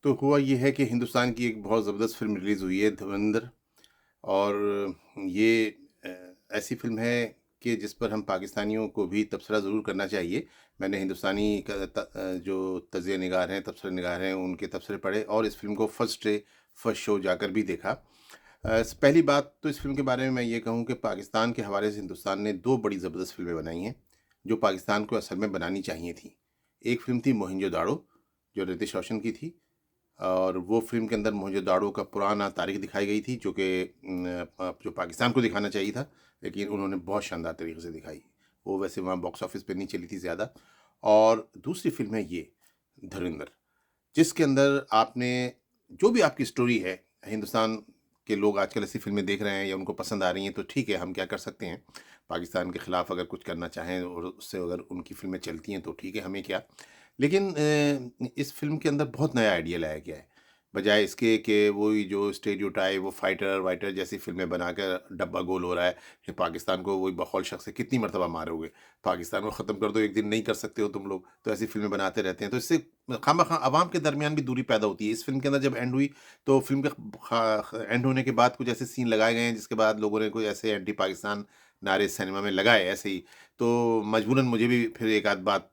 तो हुआ ये है कि हिंदुस्तान की एक बहुत ज़बरदस्त फ़िल्म रिलीज़ हुई है धुरंधर। और ये ऐसी फ़िल्म है कि जिस पर हम पाकिस्तानियों को भी तबसरा ज़रूर करना चाहिए। मैंने हिंदुस्तानी जो तज्ज़िया निगार हैं, तबसरा निगार हैं, उनके तबसरे पढ़े और इस फ़िल्म को फर्स्ट डे, फर्स्ट शो जाकर भी देखा। पहली बात तो इस फ़िल्म के बारे में मैं ये कहूँ कि पाकिस्तान के हवाले से हिंदुस्तान ने 2 बड़ी ज़बरदस्त फ़िल्में बनाई हैं, जो पाकिस्तान को असल में बनानी चाहिए थीं। एक फ़िल्म थी मोहनजोदाड़ो, जो ऋतिक रोशन की थी। और वो फ़िल्म के अंदर मोहनजोदाड़ो का पुराना तारीख़ दिखाई गई थी, जो कि जो पाकिस्तान को दिखाना चाहिए था, लेकिन उन्होंने बहुत शानदार तरीके से दिखाई। वो वैसे वहाँ बॉक्स ऑफिस पे नहीं चली थी ज़्यादा। और दूसरी फ़िल्म है ये धुरंधर, जिसके अंदर आपने जो भी आपकी स्टोरी है, हिंदुस्तान के लोग आजकल ऐसी फ़िल्में देख रहे हैं या उनको पसंद आ रही हैं, तो ठीक है, हम क्या कर सकते हैं। पाकिस्तान के खिलाफ़ अगर कुछ करना चाहें और उससे अगर उनकी फ़िल्में चलती हैं तो ठीक है, हमें क्या। लेकिन इस फ़िल्म के अंदर बहुत नया आइडिया लाया गया है। बजाय इसके कि वही जो स्टेरियोटाइप वो फाइटर-वाइटर जैसी फ़िल्में बनाकर डब्बा गोल हो रहा है कि पाकिस्तान को वही बकौल शख्स से कितनी मर्तबा मारोगे? पाकिस्तान को ख़त्म कर दो, एक दिन नहीं कर सकते हो तुम लोग, तो ऐसी फ़िल्में बनाते रहते हैं। तो इससे खामख़ा अवाम के दरमियान भी दूरी पैदा होती है। इस फ़िल्म के अंदर जब एंड हुई, तो फ़िल्म के एंड होने के बाद कुछ ऐसे सीन लगाए गए हैं, जिसके बाद लोगों ने कोई ऐसे एंटी पाकिस्तान नारे सिनेमा में लगाए ऐसे ही। तो मजबूरन मुझे भी फिर एक आध बात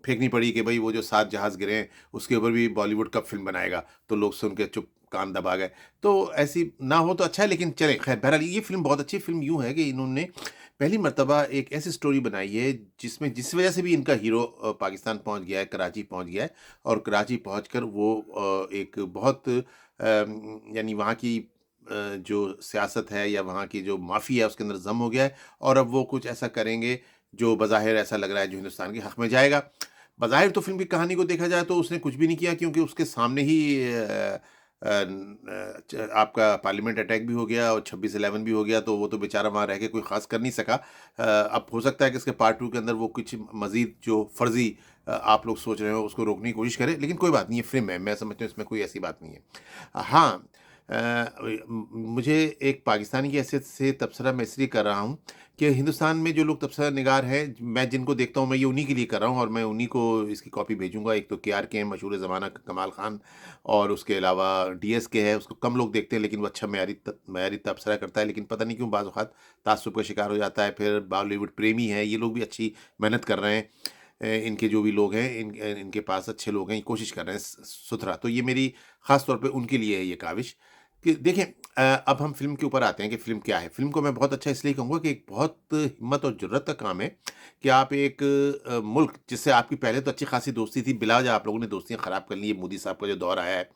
फेंकनी पड़ी कि भई वो जो 7 जहाज़ गिरे हैं, उसके ऊपर भी बॉलीवुड कब फ़िल्म बनाएगा? तो लोग सुन के चुप कान दबा गए। तो ऐसी ना हो तो अच्छा है, लेकिन चलें खैर बहरहाल ये फ़िल्म बहुत अच्छी फ़िल्म यूँ है कि इन्होंने पहली मर्तबा एक ऐसी स्टोरी बनाई है जिसमें जिस वज़ह से भी इनका हीरो पाकिस्तान पहुँच गया है, कराची पहुँच गया है और कराची पहुँचकर वो एक बहुत यानी वहाँ की जो सियासत है या वहाँ की जो माफ़िया है उसके अंदर दम हो गया है और अब वो कुछ ऐसा करेंगे जो बज़ाहिर ऐसा लग रहा है जो हिंदुस्तान के हक़ में जाएगा। बज़ाहिर तो फ़िल्म की कहानी को देखा जाए तो उसने कुछ भी नहीं किया, क्योंकि उसके सामने ही आपका पार्लियामेंट अटैक भी हो गया और 26/11 भी हो गया, तो वो तो बेचारा वहाँ रह के कोई ख़ास कर नहीं सका। अब हो सकता है कि इसके पार्ट 2 के अंदर वो कुछ मज़ीद जो फ़र्ज़ी आप लोग सोच रहे हो उसको रोकने की कोशिश करे, लेकिन कोई बात नहीं, ये फ़िल्म है, मैं समझता हूँ इसमें कोई ऐसी बात नहीं है। हाँ, मुझे एक पाकिस्तानी की हैसियत से तबसरा मैं इसलिए कर रहा हूँ कि हिंदुस्तान में जो लोग तबसरा निगार हैं, मैं जिनको देखता हूँ, मैं ये उन्हीं के लिए कर रहा हूँ और मैं उन्हीं को इसकी कॉपी भेजूँगा। एक तो केआरके हैं, मशहूर ज़माना कमाल खान, और उसके अलावा डीएसके है, उसको कम लोग देखते हैं लेकिन वो अच्छा मयारी तबसरा करता है, लेकिन पता नहीं क्यों बाज़ औक़ात ताज्जुब का शिकार हो जाता है। फिर बॉलीवुड प्रेमी हैं, ये लोग भी अच्छी मेहनत कर रहे हैं। इनके जो भी लोग हैं, इनके पास अच्छे लोग हैं, ये कोशिश कर रहे हैं सुथरा। तो ये मेरी ख़ास तौर पे उनके लिए है ये काविश कि देखें। अब हम फ़िल्म के ऊपर आते हैं कि फ़िल्म क्या है। फ़िल्म को मैं बहुत अच्छा इसलिए कहूँगा कि एक बहुत हिम्मत और जुर्रत का काम है कि आप एक मुल्क जिससे आपकी पहले तो अच्छी खासी दोस्ती थी, बिलावजह आप लोगों ने दोस्तियाँ ख़राब कर ली है, मोदी साहब का जो दौर आया है।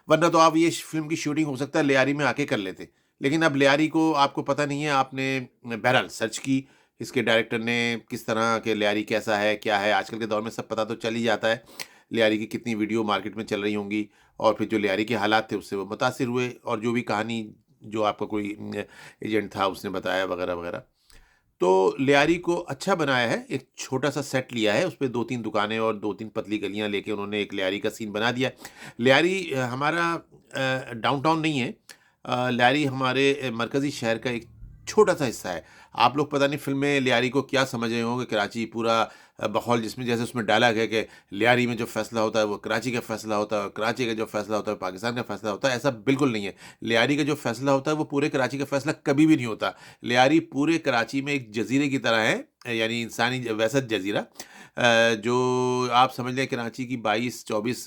वरना तो आप ये फ़िल्म की शूटिंग हो सकता है लियारी में आके कर लेते। लेकिन अब लियारी को आपको पता नहीं है, आपने बहरहाल सर्च की, इसके डायरेक्टर ने किस तरह के लियारी कैसा है, क्या है, आजकल के दौर में सब पता तो चल ही जाता है। लियारी की कितनी वीडियो मार्केट में चल रही होंगी और फिर जो लियारी के हालात थे उससे वो मुतासिर हुए, और जो भी कहानी जो आपका कोई एजेंट था उसने बताया वगैरह वगैरह। तो लियारी को अच्छा बनाया है, एक छोटा-सा सेट लिया है, उसपे 2-3 दुकानें और 2-3 पतली गलियाँ लेके उन्होंने एक लियारी का सीन बना दिया। लियारी हमारा डाउनटाउन नहीं है। लियारी हमारे मरकज़ी शहर का एक छोटा-सा हिस्सा है। आप लोग पता नहीं फ़िल्म में लियारी को क्या समझ रहे होंगे, कराची पूरा बखौल, जिसमें जैसे उसमें डायलॉग है कि लियारी में जो फ़ैसला होता है वो कराची का फ़ैसला होता है और कराची का जो फ़ैसला होता है पाकिस्तान का फ़ैसला होता है, ऐसा बिल्कुल नहीं है। लियारी का जो फ़ैसला होता है वो पूरे कराची का फ़ैसला कभी भी नहीं होता। लियारी पूरे कराची में एक जज़ीरे की तरह है, यानी इंसानी वैसा जज़ीरा, जो आप समझ लें कराची की 22-24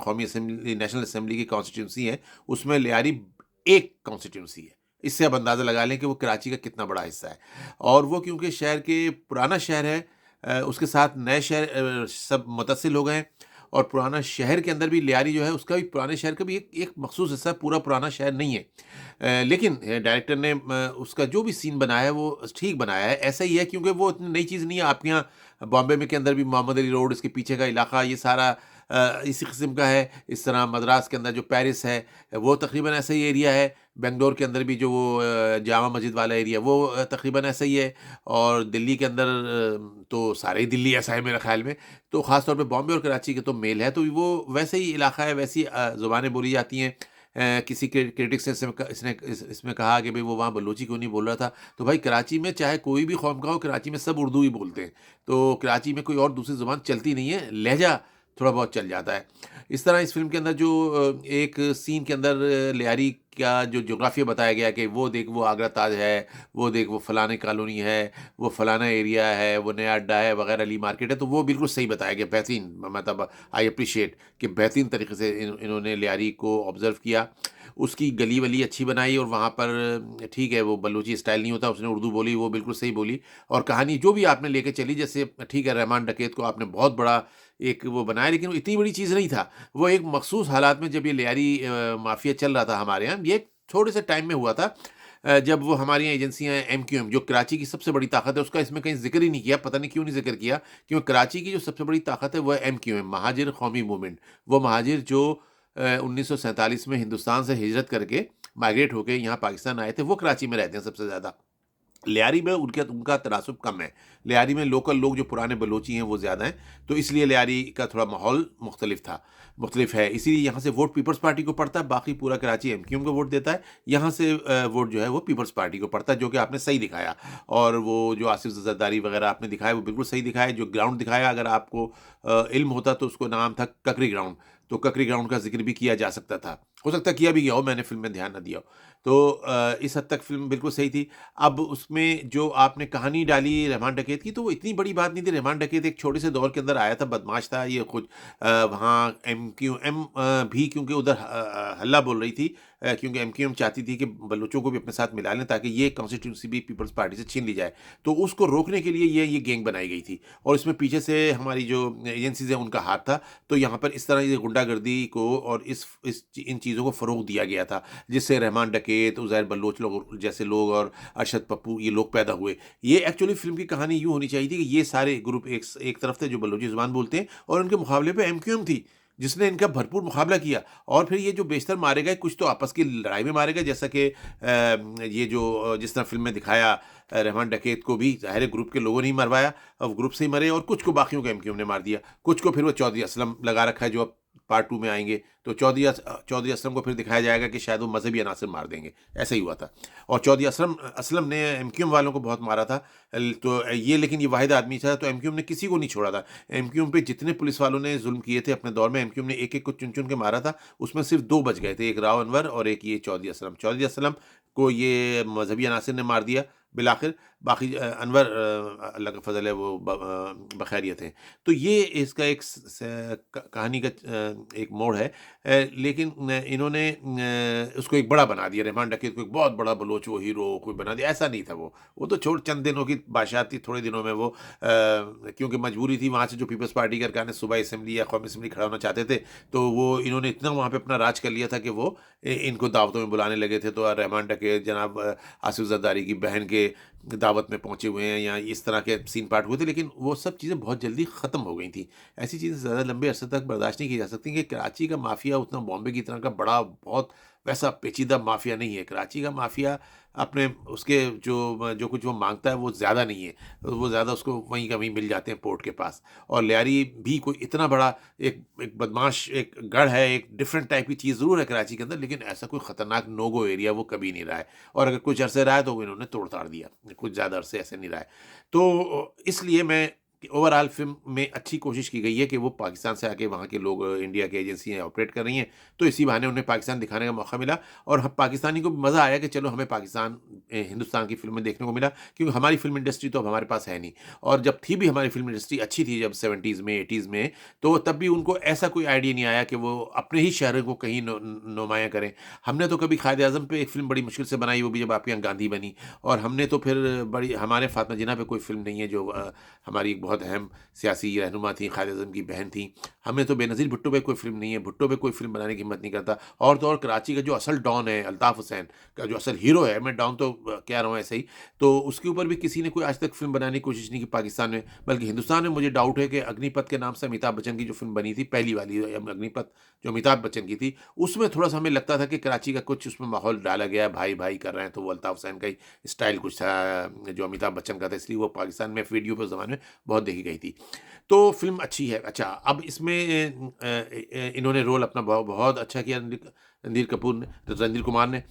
कौमी असेंबली, नेशनल असेंबली की कॉन्स्टिट्यूंसी है, उसमें लियारी एक कॉन्स्टिट्यूंसी है। इससे आप अंदाज़ा लगा लें कि वो कराची का कितना बड़ा हिस्सा है। और वो क्योंकि शहर के पुराना शहर है, उसके साथ नए शहर सब मुत्तसिल हो गए हैं, और पुराना शहर के अंदर भी लियारी जो है उसका भी पुराने शहर का भी एक एक मखसूस हिस्सा है, पूरा पुराना शहर नहीं है। लेकिन डायरेक्टर ने उसका जो भी सीन बनाया है वो ठीक बनाया है, ऐसा ही है, क्योंकि वो इतनी नई चीज़ नहीं है। आपके यहाँ बॉम्बे में के अंदर भी मोहम्मद अली रोड, इसके पीछे का इलाका, ये सारा इसी किस्म का है। इस तरह मद्रास के अंदर जो पेरिस है, वो तकरीबन ऐसा ही एरिया है। बेंगलोर के अंदर भी जो वो जामा मस्जिद वाला एरिया, वो तकरीबन ऐसा ही है। और दिल्ली के अंदर तो सारे ही दिल्ली ऐसा है मेरे ख़्याल में। तो ख़ास तौर पे बॉम्बे और कराची का तो मेल है, तो वो वैसे ही इलाका है, वैसी ज़ुबानें बोली जाती हैं। किसी क्रिटिक्स ने इसमें कहा कि भई वो वहाँ बलोची क्यों नहीं बोल रहा था? तो भाई कराची में चाहे कोई भी कौम का हो, कराची में सब उर्दू ही बोलते हैं। तो कराची में कोई और दूसरी ज़ुबान चलती नहीं है। लहज़ा थोड़ा बहुत चल जाता है। इस तरह इस फ़िल्म के अंदर जो एक सीन के अंदर लियारी का जो ज्योग्राफिया बताया गया कि वो देख वो आगरा ताज है, वो देख वो फलानी कॉलोनी है, वो फलाना एरिया है, वो नया अड्डा है वगैरह ली मार्केट है, तो वो बिल्कुल सही बताया गया, बेहतरीन मतलब आई एप्रिशिएट कि बेहतरीन तरीके से इन्होंने लियारी को ऑब्ज़र्व किया। उसकी गली-वली अच्छी बनाई और वहाँ पर ठीक है, वो बलूची स्टाइल नहीं होता, उसने उर्दू बोली, वो बिल्कुल सही बोली और कहानी जो भी आपने लेके चली जैसे ठीक है, रहमान डकैत को आपने बहुत बड़ा एक वो बनाया लेकिन वो इतनी बड़ी चीज़ नहीं था। वो एक मखसूस हालात में जब ये लियारी माफ़िया चल रहा था हमारे यहाँ, ये एक थोड़े से टाइम में हुआ था जब वो हमारी यहाँ एजेंसियाँ एमक्यूएम जो कराची की सबसे बड़ी ताकत है, उसका इसमें कहीं ज़िक्र ही नहीं किया, पता नहीं क्यों नहीं ज़िक्र किया, क्योंकि कराची की जो सबसे बड़ी ताकत है, वो है एमक्यूएम, महाजिर कौमी मूवमेंट। वो महाजिर जो 1947 में हिंदुस्तान से हिजरत करके माइग्रेट होके यहाँ पाकिस्तान आए थे, वो कराची में रहते हैं सबसे ज़्यादा। लियारी में उनके उनका तनासुब कम है। लियारी में लोकल लोग जो पुराने बलोची हैं वो ज़्यादा हैं, तो इसलिए लियारी का थोड़ा माहौल मुख्तलिफ है। इसीलिए यहाँ से वोट पीपल्स पार्टी को पड़ता है, बाकी पूरा कराची एमक्यूएम को वोट देता है। यहाँ से वोट जो है वो पीपल्स पार्टी को पड़ता है, जो कि आपने सही दिखाया। और वो जो आसिफ ज़रदारी वगैरह आपने दिखाया वो बिल्कुल सही दिखाया। जो ग्राउंड दिखाया अगर आपको इल्म होता तो उसको नाम था ककरी ग्राउंड, तो ककरी ग्राउंड का ज़िक्र भी किया जा सकता था। हो सकता है किया भी गया हो, मैंने फ़िल्म में ध्यान ना दिया हो। तो इस हद तक फ़िल्म बिल्कुल सही थी। अब उसमें जो आपने कहानी डाली रहमान डकैत की, तो वो इतनी बड़ी बात नहीं थी। रहमान डकैत एक छोटे से दौर के अंदर आया था, बदमाश था। ये खुद वहाँ एमक्यूएम भी क्योंकि उधर हल्ला बोल रही थी क्योंकि एमक्यूएम चाहती थी कि बलूचों को भी अपने साथ मिला लें ताकि ये कॉन्स्टिट्यूंसी भी पीपल्स पार्टी से छीन ली जाए। तो उसको रोकने के लिए ये गैंग बनाई गई थी और इसमें पीछे से हमारी जो एजेंसीज़ हैं उनका हाथ था। तो यहाँ पर इस तरह ये गुंडागर्दी को और इन चीज़ों को फ़रोग़ दिया गया था, जिससे रहमान डकैत, उज़ैर बलोच लोग जैसे लोग और अरशद पप्पू ये लोग पैदा हुए। ये एक्चुअली फ़िल्म की कहानी यूँ होनी चाहिए थी कि ये सारे ग्रुप एक तरफ थे जो बलोची ज़ुबान बोलते हैं और उनके मुकाबले पे एमक्यूएम थी, जिसने इनका भरपूर मुकाबला किया और फिर ये जो बेशतर मारे गए, कुछ तो आपस की लड़ाई में मारे गए जैसा कि ये जो जिस तरह फ़िल्म में दिखाया रहमान डकैत को भी ज़ाहिर है ग्रुप के लोगों ने ही मरवाया, अब ग्रुप से ही मरे और कुछ को बाकियों को एमक्यूएम ने मार दिया। कुछ को फिर वो चौधरी असलम लगा रखा है जो अब पार्ट 2 में आएँगे, तो चौधरी असलम को फिर दिखाया जाएगा कि शायद वो मज़हबी अनासर मार देंगे, ऐसा ही हुआ था। और चौधरी असलम ने एमक्यूएम वालों को बहुत मारा था। तो ये लेकिन ये वाहिद आदमी था, तो एमक्यूएम ने किसी को नहीं छोड़ा था। एमक्यूएम पे जितने पुलिस वालों ने ज़ुल्म किए थे अपने दौर में, एमक्यूएम ने एक-एक को चुन-चुन के मारा था, उसमें सिर्फ़ 2 बच गए थे, एक राव अनवर और एक ये चौधरी असलम। चौधरी असलम को ये मज़हबी अनासर ने मार दिया बिलाखिर, बाकी अनवर अल्लाह का फ़ज़ल है वो बख़ैरियत हैं। तो ये इसका एक कहानी का एक मोड़ है लेकिन इन्होंने उसको एक बड़ा बना दिया, रहमान डकैत को एक बहुत बड़ा बलोच वो हीरो कोई बना दिया, ऐसा नहीं था वो तो चंद दिनों की बादशाहत थी, थोड़े दिनों में वो क्योंकि मजबूरी थी वहाँ से जो पीपल्स पार्टी के अरकान सूबाई असम्बली या कौमी असम्बली खड़ा होना चाहते थे, तो वो इन्होंने इतना वहाँ पे अपना राज कर लिया था कि वो इनको दावतों में बुलाने लगे थे। तो रहमान डकैत जनाब आसिफ ज़रदारी की बहन के दावत में पहुँचे हुए हैं या इस तरह के सीन पार्ट हुए थे, लेकिन वो सब चीज़ें बहुत जल्दी ख़त्म हो गई थी। ऐसी चीज़ें ज़्यादा लंबे अरसे तक बर्दाश्त नहीं की जा सकती कि कराची का माफिया उतना बॉम्बे की तरह का बड़ा बहुत वैसा पेचीदा माफिया नहीं है। कराची का माफिया अपने उसके जो कुछ वो माँगता है वो ज़्यादा नहीं है। वो ज़्यादा उसको वहीं का वहीं मिल जाते हैं पोर्ट के पास। और लियारी भी कोई इतना बड़ा एक बदमाश एक गढ़ है, एक डिफरेंट टाइप की चीज़ ज़रूर है कराची के अंदर, लेकिन ऐसा कोई ख़तरनाक नो गो एरिया वो कभी नहीं रहा है। और अगर कुछ अरसे रहा है तो वो इन्होंने तोड़-ताड़ दिया। कुछ ज़्यादा अरसे ऐसे नहीं रहा है। तो इसलिए मैं ओवरऑल फ़िल्म में अच्छी कोशिश की गई है कि वो पाकिस्तान से आके वहाँ के लोग इंडिया की एजेंसियाँ ऑपरेट कर रही हैं, तो इसी बहाने उन्हें पाकिस्तान दिखाने का मौका मिला और हम पाकिस्तानी को भी मज़ा आया कि चलो हमें पाकिस्तान हिंदुस्तान की फ़िल्में देखने को मिला, क्योंकि हमारी फ़िल्म इंडस्ट्री तो अब हमारे पास है नहीं। और जब थी भी हमारी फ़िल्म इंडस्ट्री अच्छी थी जब 70s में 80s में, तो तब भी उनको ऐसा कोई आइडिया नहीं आया कि वो अपने ही शहर को कहीं नुमायाँ करें। हमने तो कभी कायद-ए-आज़म पे एक फ़िल्म बड़ी मुश्किल से बनाई, वो भी जब आपके यहाँ गांधी बनी। और हमने तो फिर बड़ी हमारे फ़ातिमा जिन्ना पे कोई फ़िल्म नहीं है जो हमारी एक बहुत अहम सियासी रहनुमा थी, कायद-ए-आज़म की बहन थी। हमने तो बेनज़ीर भुट्टो पे कोई फ़िल्म नहीं है, भुट्टो पे कोई फ़िल्म बनाने की हिम्मत नहीं करता। और तो और कराची का जो असल डॉन है अल्ताफ़ हुसैन का जो असल हीरो है, मैं डॉन तो कह रहा हूँ ऐसे ही, तो उसके ऊपर भी किसी ने कोई आज तक फ़िल्म बनाने की कोशिश नहीं की पाकिस्तान में। बल्कि हिंदुस्तान में मुझे डाउट है कि अग्निपथ के नाम से अमिताभ बच्चन की जो फ़िल्म बनी थी, पहली वाली अग्निपथ जो अमिताभ बच्चन की थी, उसमें थोड़ा-सा हमें लगता था कि कराची का कुछ उसमें माहौल डाला गया है, भाई-भाई कर रहे हैं, तो वो अल्ताफ़ हुसैन का ही स्टाइल कुछ था जो अमिताभ बच्चन का था, इसलिए वो पाकिस्तान में वीडियो पे उस ज़माने में बहुत देखी गई थी। तो फ़िल्म अच्छी है। अच्छा, अब इसमें इन्होंने रोल अपना बहुत अच्छा किया रणधीर कुमार ने।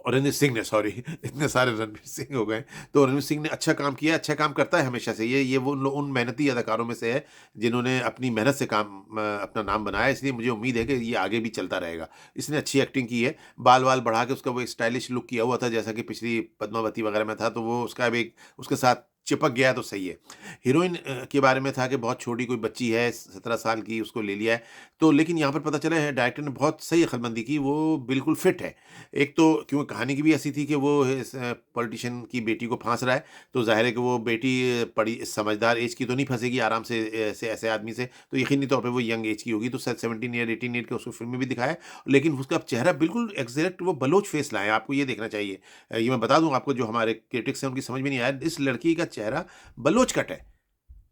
रणवीर सिंह ने, सॉरी इतने सारे रणवीर सिंह हो गए। तो रणवीर सिंह ने अच्छा काम किया, अच्छा काम करता है हमेशा से। ये वो उन मेहनती अदाकारों में से है, जिन्होंने अपनी मेहनत से अपना नाम बनाया, इसलिए मुझे उम्मीद है कि ये आगे भी चलता रहेगा। इसने अच्छी एक्टिंग की है, बाल-वाल बढ़ा के उसका वो एक स्टाइलिश लुक किया हुआ था, जैसा कि पिछली पद्मावती वगैरह में था, तो वो उसका अब एक उसके साथ चिपक गया तो सही है। हीरोइन के बारे में था कि बहुत छोटी कोई बच्ची है, 17 साल की, उसको ले लिया है। तो लेकिन यहाँ पर पता चला है डायरेक्टर ने बहुत सही अकलमंदी की, वो बिल्कुल फिट है। एक तो क्योंकि कहानी की भी ऐसी थी कि वो इस पॉलिटिशियन की बेटी को फांस रहा है, तो ज़ाहिर है कि वो बेटी बड़ी समझदार एज की तो नहीं फंसेगी आराम से ऐसे ऐसे आदमी से, तो यकीनी तौर पे वो यंग एज की होगी, तो शायद 17 ईयर 18 ईयर का उसको फिल्म में भी दिखाया है। लेकिन उसका चेहरा बिल्कुल एग्जैक्ट वो बलोच फेस लाए हैं, आपको ये देखना चाहिए। ये मैं बता दूं आपको, जो हमारे क्रिटिक्स हैं उनकी समझ में नहीं आया, इस लड़की का चेहरा बलोच कट है,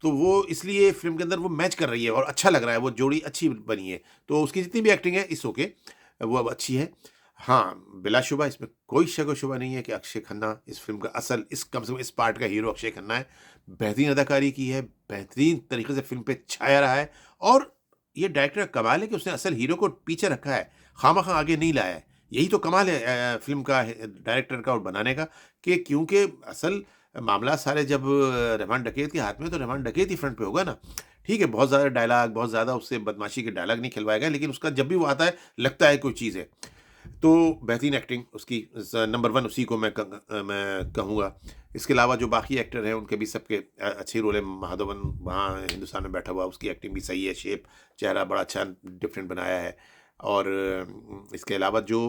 तो वो इसलिए फ़िल्म के अंदर वो मैच कर रही है और अच्छा लग रहा है, वो जोड़ी अच्छी बनी है। तो उसकी जितनी भी एक्टिंग है इट्स ओके, वो अब अच्छी है। हाँ, बिलाशुबा इसमें कोई शक व शुबा नहीं है कि अक्षय खन्ना इस फ़िल्म का असल, इस कम से कम इस पार्ट का हीरो अक्षय खन्ना है। बेहतरीन अदाकारी की है, बेहतरीन तरीके से फ़िल्म पे छाया रहा है, और ये डायरेक्टर का कमाल है कि उसने असल हीरो को पीछे रखा है, खामख़ा आगे नहीं लाया है। यही तो कमाल है फ़िल्म का, डायरेक्टर का और बनाने का, कि क्योंकि असल मामला सारे जब रहमान डकैत के हाथ में, तो रहमान डकैत ही फ्रंट पे होगा ना। ठीक है, बहुत ज़्यादा डायलॉग, बहुत ज़्यादा उससे बदमाशी के डायलॉग नहीं खिलवाए गए, लेकिन उसका जब भी वो आता है, लगता है कोई चीज़ है। तो बेहतरीन एक्टिंग उसकी, नंबर 1 उसी को मैं कहूँगा। इसके अलावा जो बाकी एक्टर हैं, उनके भी सबके अच्छे रोल हैं। माधवन वहाँ हिंदुस्तान में बैठा हुआ, उसकी एक्टिंग भी सही है, शेप, चेहरा बड़ा अच्छा डिफरेंट बनाया है। और इसके अलावा जो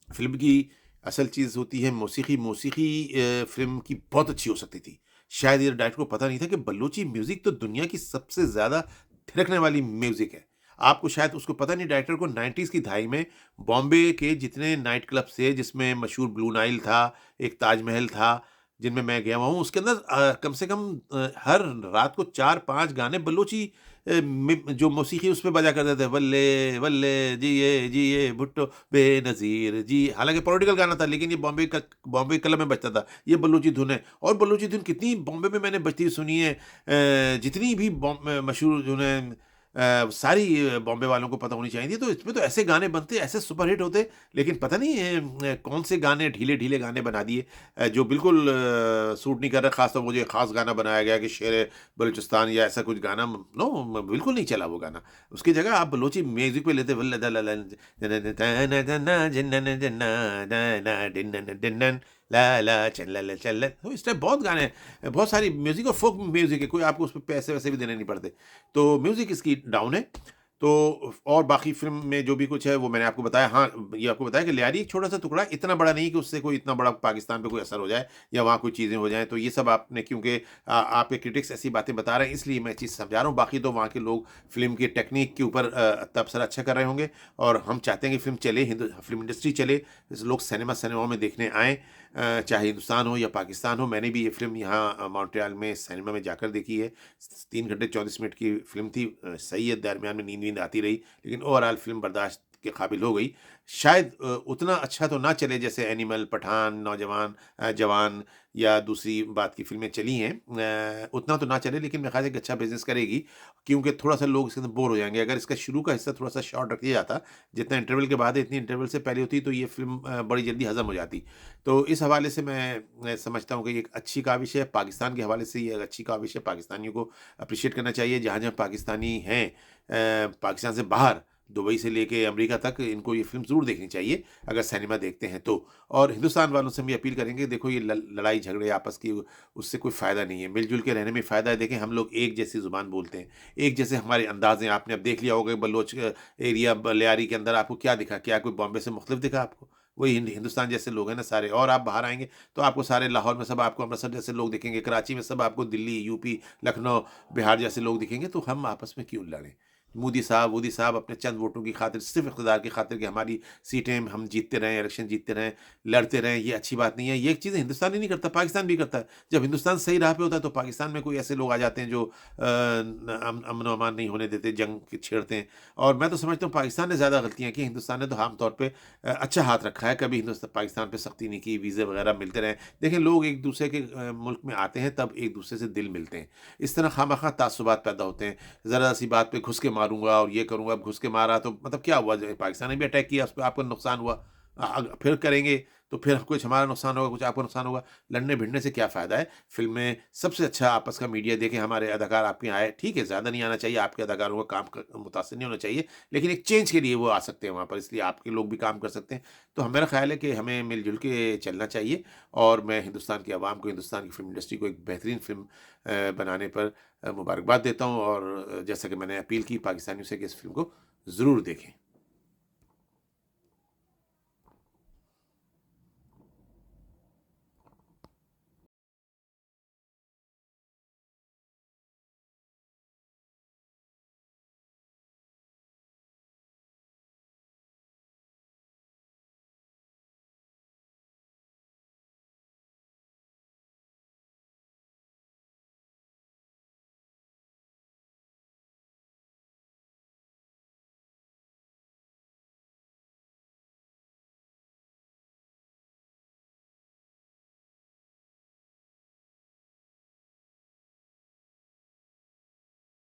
फ़िल्म की असल चीज़ होती है मौसीकी, मौसीकी फ़िल्म की बहुत अच्छी हो सकती थी। शायद ये डायरेक्टर को पता नहीं था कि बलूची म्यूज़िक तो दुनिया की सबसे ज़्यादा थिरकने वाली म्यूज़िक है। आपको शायद उसको पता नहीं, डायरेक्टर को 90s की दहाई में बॉम्बे के जितने नाइट क्लब्स थे, जिसमें मशहूर ब्लू नाइल था, एक ताजमहल था, जिनमें मैं गया हुआ हूँ, उसके अंदर कम से कम हर रात को 4-5 गाने बलूची जो मौसीकी उसमें बजा करते थे, वल्ले वल्ले जिए जिए भुट्टो बेनज़ीर जी। हालाँकि पॉलिटिकल गाना था, लेकिन ये बॉम्बे क्लब में बजता था। ये बलूची धुन है, और बलूची धुन कितनी बॉम्बे में मैंने बजती हुई सुनी है। जितनी भी मशहूर धुनें, सारी बॉम्बे वालों को पता होनी चाहिए थी। तो इसमें तो ऐसे गाने बनते, ऐसे सुपरहिट होते, लेकिन पता नहीं कौन से गाने, ढीले-ढीले गाने बना दिए, जो बिल्कुल सूट नहीं कर रहे। ख़ास तौर मुझे ख़ास गाना बनाया गया कि शेर बलूचिस्तान या ऐसा कुछ गाना, नो, बिल्कुल नहीं चला वो गाना। उसकी जगह आप बलोची म्यूज़िक पे लेते, वल्ल द ल लन जन तना जना जिन्नन जन्ना ना डिन्नन डिन्नन ला ला चल्लल चल्लल, तो इस टाइप बहुत गाने हैं, बहुत सारी म्यूज़िक और फ़ोक म्यूज़िक है, कोई आपको उसपे पैसे-वैसे भी देने नहीं पड़ते। तो म्यूज़िक इसकी डाउन है। तो और बाकी फ़िल्म में जो भी कुछ है वो मैंने आपको बताया। हाँ, ये आपको बताया कि लियारी एक छोटा-सा टुकड़ा है, इतना बड़ा नहीं कि उससे कोई इतना बड़ा पाकिस्तान पे कोई असर हो जाए या वहाँ कोई चीज़ें हो जाएँ। तो ये सब आपने, क्योंकि आपके क्रिटिक्स ऐसी बातें बता रहे हैं, इसलिए मैं चीज़ समझा रहा हूँ। बाकी तो वहाँ के लोग फ़िल्म की टेक्नीक के ऊपर तबसरा अच्छा कर रहे होंगे, और हम चाहते हैं कि फ़िल्म चले, फ़िल्म इंडस्ट्री चले, लोग सिनेमाओं में देखने आएँ, चाहे हिंदुस्तान हो या पाकिस्तान हो। मैंने भी ये फ़िल्म यहाँ मॉन्ट्रियल में सिनेमा में जाकर देखी है। 3 घंटे 34 मिनट की फ़िल्म थी। सही है, दरमियान में नींद-वींद आती रही, लेकिन ओवरऑल फ़िल्म बर्दाश्त के काबिल हो गई। शायद उतना अच्छा तो ना चले जैसे एनिमल, पठान, नौजवान, जवान या दूसरी बात की फ़िल्में चली हैं। उतना तो ना चले, लेकिन मेरे ख़्याल से एक अच्छा बिज़नेस करेगी, क्योंकि थोड़ा-सा लोग इसके अंदर बोर हो जाएँगे। अगर इसका शुरू का हिस्सा थोड़ा-सा शॉर्ट रख दिया जाता, जितना इंटरवल के बाद है, इतनी इंटरवल से पहले होती, तो ये फ़िल्म बड़ी जल्दी हज़म हो जाती। तो इस हवाले से मैं समझता हूँ कि ये एक अच्छी काविश है। पाकिस्तान के हवाले से ये एक अच्छी काविश है। पाकिस्तानियों को एप्रिशिएट करना चाहिए, जहाँ-जहाँ पाकिस्तानी हैं, पाकिस्तान से बाहर, दुबई से लेके अमेरिका तक, इनको ये फ़िल्म ज़रूर देखनी चाहिए, अगर सिनेमा देखते हैं तो। और हिंदुस्तान वालों से हम ये अपील करेंगे, देखो ये लड़ाई झगड़े आपस की, उससे कोई फ़ायदा नहीं है। मिल-जुल के रहने में फ़ायदा है। देखें, हम लोग एक जैसी ज़ुबान बोलते हैं, एक जैसे हमारे अंदाज़ हैं। आपने अब देख लिया होगा बलोच एरिया, लियारी के अंदर आपको क्या दिखा? क्या कोई बॉम्बे से मुख्तलिफ दिखा आपको? वही हिंदुस्तान जैसे लोग हैं ना सारे। और आप बाहर आएँगे तो आपको सारे लाहौर में सब आपको अमृतसर जैसे लोग दिखेंगे, कराची में सब आपको दिल्ली, यूपी, लखनऊ, बिहार जैसे लोग दिखेंगे। तो हम आपस में क्यों लड़ें? मोदी साहब अपने चंद वोटों की खातिर, सिर्फ़ इक़्तिदार की खातिर, कि हमारी सीटें हम जीतते रहें, इलेक्शन जीतते रहें, लड़ते रहें, ये अच्छी बात नहीं है। ये चीज़ें हिंदुस्तान ही नहीं करता, पाकिस्तान भी करता है। जब हिंदुस्तान सही राह पे होता है, तो पाकिस्तान में कोई ऐसे लोग आ जाते हैं जो अमन और अमान नहीं होने देते, जंग के छेड़ते हैं। और मैं तो समझता हूँ पाकिस्तान ने ज़्यादा गलतियाँ की, हिंदुस्तान ने तो आम तौर पे अच्छा हाथ रखा है। कभी पाकिस्तान पे सख्ती नहीं की, वीज़े वगैरह मिलते रहे। देखें, लोग एक दूसरे के मुल्क में आते हैं, तब एक दूसरे से दिल मिलते हैं। इस तरह खामखा तासुबात पैदा होते हैं। ज़रा-सी बात पे घुस के मारूँगा और ये करूँगा, अब घुस के मारा तो मतलब क्या हुआ? जो पाकिस्तान ने भी अटैक किया, उस पे आपको नुकसान हुआ। फिर करेंगे तो फिर कुछ हमारा नुकसान होगा, कुछ आपका नुकसान होगा। लड़ने-भिड़ने से क्या फ़ायदा है? फ़िल्में सबसे अच्छा आपस का मीडिया देखे, हमारे अदाकार आपके यहाँ आए, ठीक है, ज़्यादा नहीं आना चाहिए, आपके अदाकारों का काम क मुतासिर नहीं होना चाहिए, लेकिन एक चेंज के लिए वो आ सकते हैं वहाँ पर, इसलिए आपके लोग भी काम कर सकते हैं। तो मेरा ख़्याल है कि हमें मिल-जुल के चलना चाहिए और मैं हिंदुस्तान की आवाम को, हिंदुस्तान की फ़िल्म इंडस्ट्री को एक बेहतरीन फ़िल्म बनाने पर मुबारकबाद देता हूँ और जैसा कि मैंने अपील की पाकिस्तानियों से कि इस फ़िल्म को ज़रूर देखें।